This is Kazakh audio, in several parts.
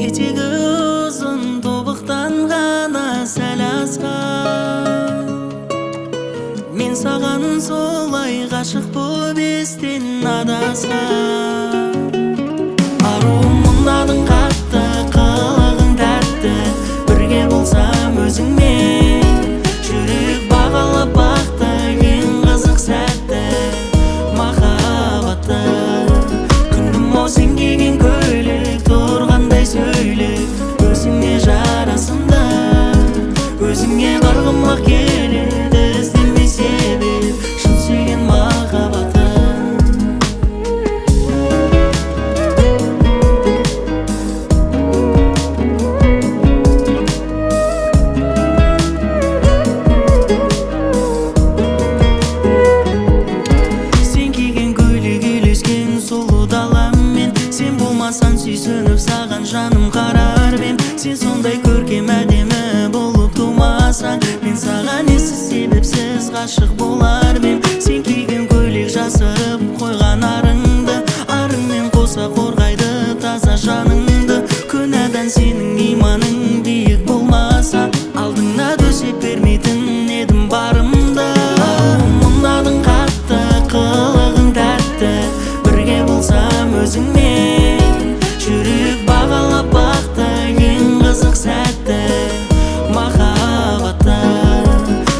етегі ұзын тобықтан ғана сәл асқан. Мен саған солай ғашық боп естен адасқан. Аруым мұңдадың қатты, қылығың тәтті, бірге болсам өзіңмен. Жүрек бағалап бақты ең қызық сәтті, махаббатты. Күндім ау сен киген көйлек, тұрғандай сөйлеп, өзіңе жарасымды. Өзіңе барғым-ақ келеді, іздемей себеп, шын сүйген махаббатты. Сен сүйсініп саған жаным қарар бем. Сен сондай көркем әдемі болып тумасаң, мен саған ессіз себепсіз ғашық болар бем. Сен киген көйлек жасырып қойған арыңды, арыңмен қоса қорғайды таза жаныңды. Күнәдан сенің иманың биік болмаса, алдыңа төсеп бермейтін едім барымды. Мұңдадың қатты, қылығың тәтті, бірге болсам өзіңмен. Жүрек бағалап бақты ең қызық сәтті, махаббатты.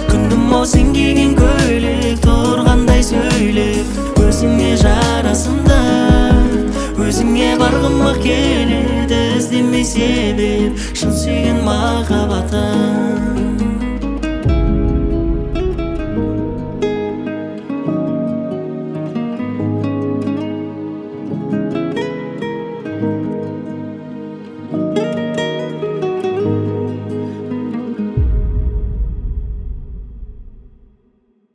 Күндім ау сен киген көйлек, тұрғандай сөйлеп, өзіңе жарасымды. Өзіңе барғым-ақ келеді, іздемей себеп, шын сүйген махаббатты.